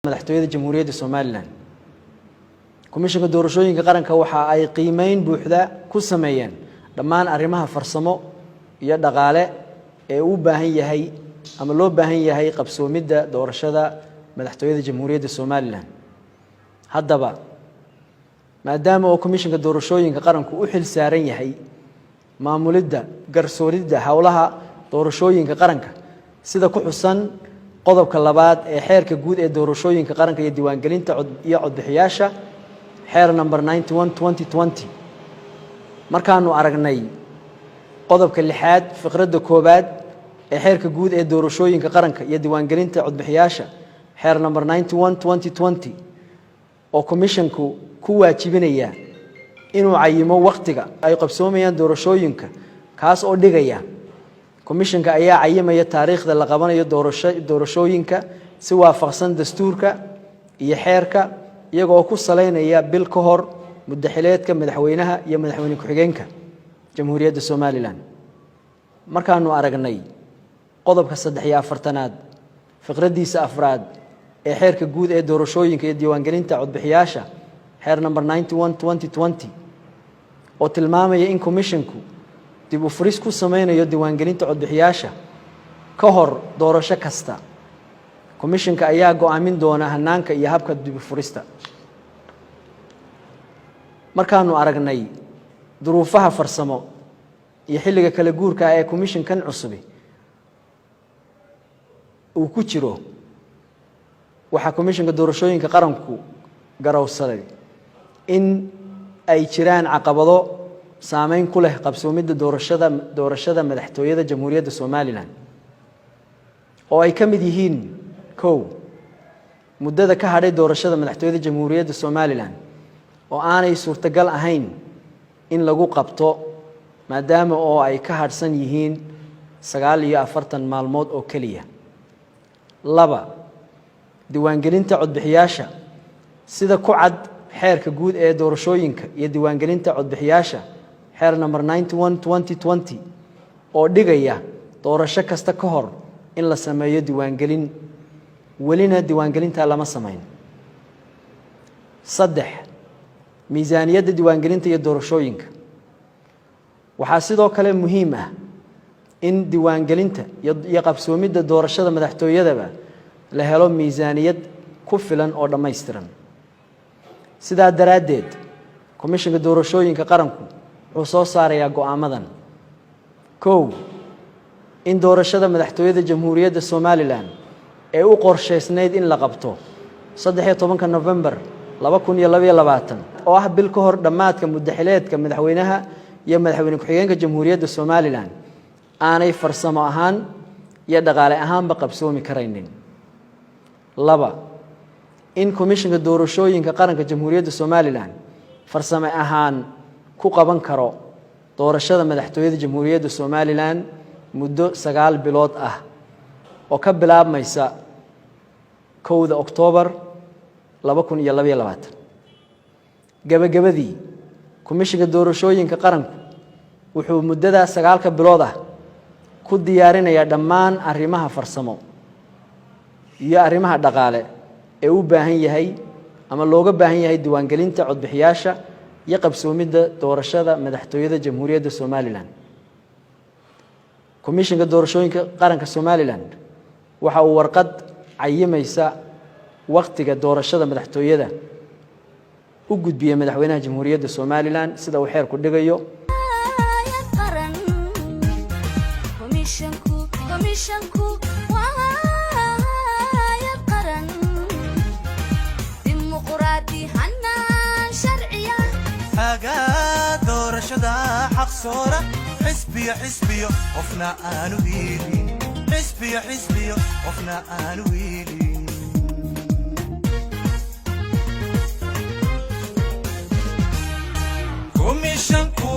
madaxtooyada Jamhuuriyadda Soomaaliland komishanka doorashooyinka qaranka waxa ay qiimeyn buuxda ku sameeyeen dhammaan arrimaha farsamo iyo dhaqaale ee uu baahan yahay ama loo baahan yahay qabsoomidda doorashada madaxtooyada Jamhuuriyadda Soomaaliland haddaba maadaama oo komishanka doorashooyinka qaranku u xil saaran yahay maamulidda garsooridda hawlaha doorashooyinka qaranka sida ku xusan qodobka labaad ee xeerka guud ee doorashooyinka qaranka iyo diiwaangelinta codbixiyaasha xeer number 91/2020 markaanu aragnay qodobka lixaad fiqradda koobaad ee xeerka guud ee doorashooyinka qaranka iyo diiwaangelinta codbixiyaasha xeer number 91/2020 oo komishanku ku waajibinaya inuu cayimo waqtiga ay qabsoomayaan doorashooyinka kaas oo dhigaya komishanka ayaa cayimaya taariikhda la qabanayo doorashooyinka si waafaqsan dastuurka iyo xeerka iyagoo ku saleynaya bil ka hor muddaxileedka madaxweynaha iyo madaxweyne ku-xigeenka Jamhuuriyadda Soomaaliland markaanu aragnay qodobka 43aad fiqradiisa afraad ee xeerka guud ee doorashooyinka iyo diiwaangelinta codbixiyaasha xeer number 91/2020 oo tilmaamaya in komishanku dib u furis ku sameynayo diiwaangelinta codbixiyaasha ka hor doorasho kasta komishanka ayaa go'aamin doona hanaanka iyo habka dib u furista markaanu aragnay duruufaha farsamo iyo xilliga kala guurka ee komishankan cusub uu ku jiro waxa komishanka doorashooyinka qaranku garawsaday in ay jiraan caqabado saameyn ku leh qabsoomidda doorashada madaxtooyada Jamhuuriyadda Soomaaliland oo ay ka mid yihiin muddada ka hadhay doorashada madaxtooyada Jamhuuriyadda Soomaaliland oo aanay suurtagal ahayn in lagu qabto maadaama oo ay ka hadhsan yihiin 49 maalmood oo kaliya diiwaangelinta codbixiyaasha sida ku cad xeerka guud ee doorashooyinka iyo diiwaangelinta codbixiyaasha xeer number 91/2020 oo dhigaya doorasho kasta ka hor in la sameeyo diiwaangelin welina diiwaangelinta lama sameyn miisaaniyadda diiwaangelinta iyo doorashooyinka waxaa sidoo kale muhiim ah in diiwaangelinta iyo qabsoomidda doorashada madaxtooyadaba la helo miisaaniyad ku filan oo dhammaystiran sidaa daraaddeed komishanka doorashooyinka qaranku wuxuu soo saarayaa go'aamadan in doorashada madaxtooyada Jamhuuriyadda Soomaaliland ee u qorshaysnayd in la qabto 13 November 2022 oo ah bil ka hor dhamaadka muddaxileedka madaxweynaha iyo madaxweyne ku-xigeenka Jamhuuriyadda Soomaaliland aanay farsamo ahaan iyo dhaqaale ahaanba qabsoomi karaynin in komishanka doorashooyinka qaranka Jamhuuriyadda Soomaaliland farsamo ahaan ku qaban karo doorashada madaxtooyada Jamhuuriyadda Soomaaliland muddo 9 bilood ah oo ka bilaabmaysa 1 Oktoobar 2022 gabagabadii komishanka doorashooyinka qaranku wuxuu muddada 9 bilood ah ku diyaarinayaa dhammaan arrimaha farsamo iyo arrimaha dhaqaale ee uu baahan yahay ama looga baahan yahay diiwaangelinta codbixiyaasha iyo qabsoomidda doorashada madaxtooyada Jamhuuriyadda Soomaaliland komishanka doorashooyinka qaranka Soomaaliland waxa uu warqad cayimaysa waqtiga doorashada madaxtooyada u gudbiyay madaxweynaha Jamhuuriyadda Soomaaliland sida uu xeerku dhigayo doorashada xaq soora xisbiyo qofna aanu wiilin xisbiyo qofna aanu wiilin komishanku